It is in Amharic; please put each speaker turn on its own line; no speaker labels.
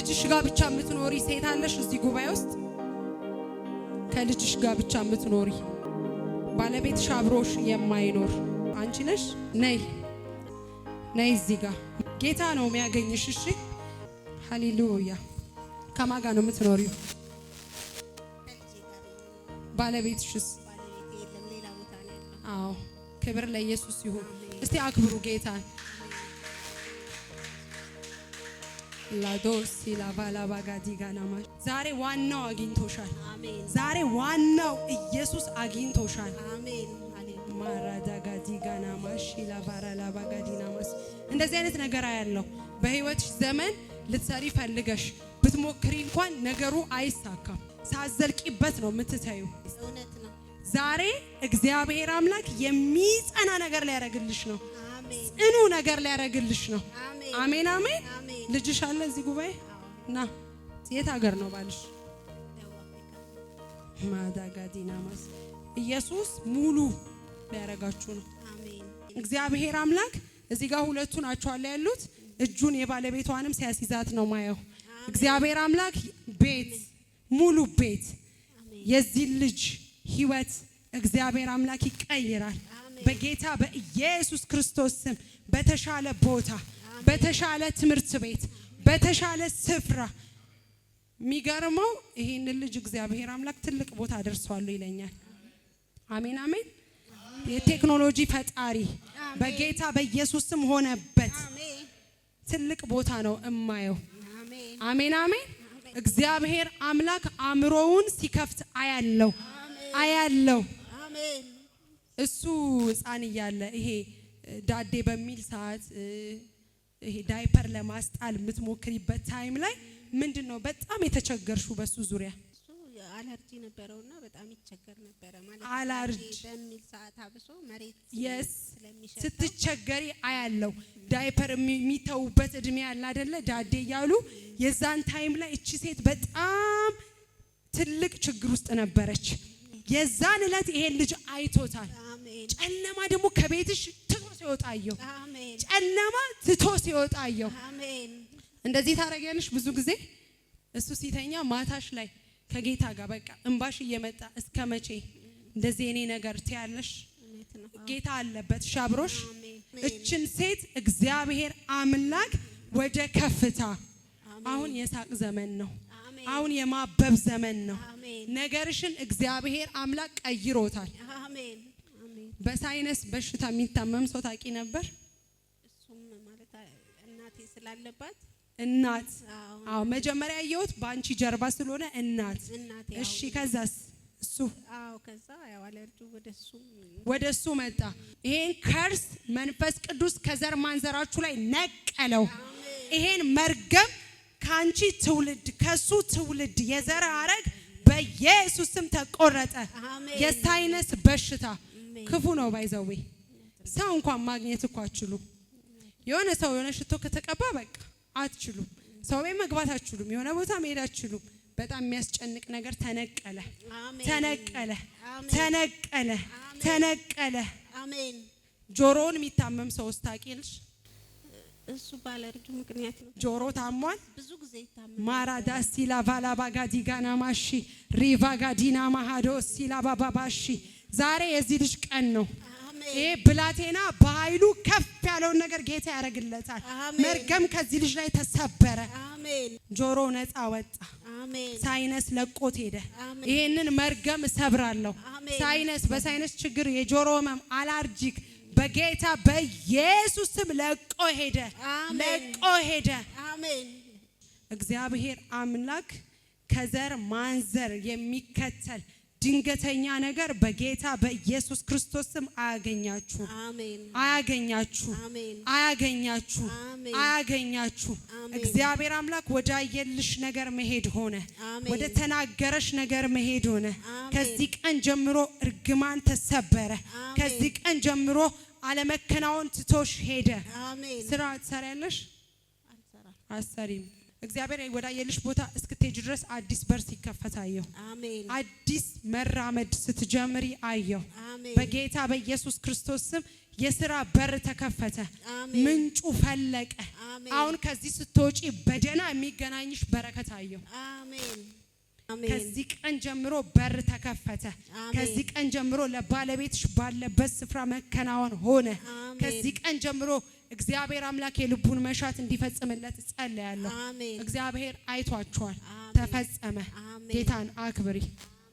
ከልጅሽ ጋር ብቻ የምትኖሪ ሴት አለሽ እዚህ ጉባኤ ውስጥ? ከልጅሽ ጋር ብቻ የምትኖሪ ባለቤትሽ አብሮሽ የማይኖር አንቺ ነሽ? ነይ እዚህ ጋር ጌታ ነው የሚያገኝሽ። እሺ ሃሌሉያ። ከማን ጋር ነው የምትኖሪው? ባለቤትሽስ? አዎ ክብር ለኢየሱስ ይሁን። እስቲ አክብሩ ጌታን። ላዶስ ሲላቫላ ባጋዲ ጋናማ ዛሬ ዋናው አግኝቶሻል። ዛሬ ዋናው ኢየሱስ አግኝቶሻል። አሜን። ማራዳ ጋዲ ጋናማ ሲላቫራ ላባጋዲናማስ እንደዚህ አይነት ነገር ያለው በህይወትሽ ዘመን ልትሰሪ ፈልገሽ ብትሞክሪ እንኳን ነገሩ አይሳካም። ሳዘልቂበት ነው የምትተዩ። እውነት ነው። ዛሬ እግዚአብሔር አምላክ የሚጸና ነገር ሊያረግልሽ ነው። አሜን። ጽኑ ነገር ሊያረግልሽ ነው። አሜን አሜን። ልጅሽ አለ እዚህ ጉባኤ ና። የት ሀገር ነው ባልሽ? ማዳጋዲናማስ ኢየሱስ ሙሉ ሊያረጋችሁ ነው። አሜን። እግዚአብሔር አምላክ እዚህ ጋር ሁለቱ ናቸው ያሉት። እጁን የባለቤቷንም ሲያስይዛት ነው ማየው። እግዚአብሔር አምላክ ቤት ሙሉ ቤት የዚህ ልጅ ህይወት እግዚአብሔር አምላክ ይቀይራል በጌታ በኢየሱስ ክርስቶስ ስም። በተሻለ ቦታ፣ በተሻለ ትምህርት ቤት፣ በተሻለ ስፍራ። የሚገርመው ይሄን ልጅ እግዚአብሔር አምላክ ትልቅ ቦታ አደርሷል ይለኛል። አሜን አሜን። የቴክኖሎጂ ፈጣሪ በጌታ በኢየሱስ ስም ሆነበት ትልቅ ቦታ ነው እማየው። አሜን አሜን። እግዚአብሔር አምላክ አእምሮውን ሲከፍት አያለው። አሜን። እሱ ሕፃን እያለ ይሄ ዳዴ በሚል ሰዓት ይሄ ዳይፐር ለማስጣል የምትሞክሪበት ታይም ላይ ምንድነው በጣም የተቸገርሽው? በሱ ዙሪያ
አለርጂ ነበረውና በጣም ይቸገር ነበር ማለት
አለርጂ
በሚል ሰዓት አብሶ መሬት ስለሚሸጥ
ስትቸገሪ አያለው። ዳይፐር የሚተውበት እድሜ ያለ አይደለ ዳዴ እያሉ የዛን ታይም ላይ እቺ ሴት በጣም ትልቅ ችግር ውስጥ ነበረች። የዛን ዕለት ይሄን ልጅ አይቶታል። ጨለማ ደግሞ ከቤትሽ ትቶ ሲወጣየው ጨለማ ትቶ ሲወጣየው እንደዚህ ታረጋለሽ። ብዙ ጊዜ እሱ ሲተኛ ማታሽ ላይ ከጌታ ጋር በቃ እንባሽ እየመጣ እስከ መቼ እንደዚህ እኔ ነገር ትያለሽ? ጌታ አለበት ሻብሮሽ። እችን ሴት እግዚአብሔር አምላክ ወደ ከፍታ አሁን የሳቅ ዘመን ነው። አሁን የማበብ ዘመን ነው። ነገርሽን እግዚአብሔር አምላክ ቀይሮታል። አሜን። በሳይነስ በሽታ የሚታመም ሰው ታቂ ነበር?
እሱም ማለት እናቴ ስላለባት
እናት አዎ መጀመሪያ ያየሁት ባንቺ ጀርባ ስለሆነ እናት። እሺ ከዛስ? እሱ
አዎ ከዛ ያው አለርጂ
ወደሱ መጣ። ይሄን ከርስ መንፈስ ቅዱስ ከዘር ማንዘራችሁ ላይ ነቀለው። ይሄን መርገም ካንቺ ትውልድ ከሱ ትውልድ የዘር ሐረግ በኢየሱስ ስም ተቆረጠ። የሳይነስ በሽታ ክፉ ነው ባይዘው። ሰው እንኳን ማግኘት እኮ አትችሉ። የሆነ ሰው የሆነ ሽቶ ከተቀባ በቃ አትችሉም። ሰው ቤት መግባት አትችሉም። የሆነ ቦታ መሄድ አትችሉም። በጣም የሚያስጨንቅ ነገር ተነቀለ። አሜን። ጆሮውን የሚታመም ሰው ታውቂልሽ?
እሱ ባለርጁ ምክንያት ነው
ጆሮ ታሟል።
ብዙ ጊዜ ይታመም።
ማራዳ ሲላ ቫላ ባጋዲ ጋና ማሺ ሪቫ ጋዲና ማሃዶ ሲላ ባባባሺ ዛሬ የዚህ ልጅ ቀን ነው። ይሄ ብላቴና በኃይሉ ከፍ ያለውን ነገር ጌታ ያረግለታል። መርገም ከዚህ ልጅ ላይ ተሰበረ። አሜን። ጆሮ ነፃ ወጣ። አሜን። ሳይነስ ለቆት ሄደ። ይሄንን መርገም ሰብራለሁ። ሳይነስ በሳይነስ ችግር የጆሮ ህመም አላርጂክ በጌታ በኢየሱስ ስም ለቆ ሄደ። አሜን። እግዚአብሔር አምላክ ከዘር ማንዘር የሚከተል ድንገተኛ ነገር በጌታ በኢየሱስ ክርስቶስ ስም አያገኛችሁ። እግዚአብሔር አምላክ ወዳየልሽ ነገር መሄድ ሆነ። ወደ ተናገረሽ ነገር መሄድ ሆነ። ከዚህ ቀን ጀምሮ እርግማን ተሰበረ። ከዚህ ቀን ጀምሮ አለመከናወን ትቶሽ ሄደ። ስራ ትሰሪያለሽ? አሰሪም እግዚአብሔር ወዳየልሽ ቦታ እስክትሄጂ ድረስ አዲስ በር ሲከፈት አየሁ።
አሜን።
አዲስ መራመድ ስትጀምሪ አየሁ።
አሜን።
በጌታ በኢየሱስ ክርስቶስ ስም የሥራ በር ተከፈተ።
አሜን።
ምንጩ ፈለቀ።
አሜን።
አሁን ከዚህ ስትወጪ በደና የሚገናኝሽ በረከት አየሁ።
አሜን።
ከዚህ ቀን ጀምሮ በር ተከፈተ።
አሜን።
ከዚህ ቀን ጀምሮ ለባለቤትሽ ባለበት ስፍራ መከናወን ሆነ።
አሜን።
ከዚህ ቀን ጀምሮ እግዚአብሔር አምላክ የልቡን መሻት እንዲፈጽምለት ጸልያለሁ።
አሜን።
እግዚአብሔር አይቷችኋል።
አሜን።
ተፈጸመ።
አሜን።
ጌታን አክብሪ።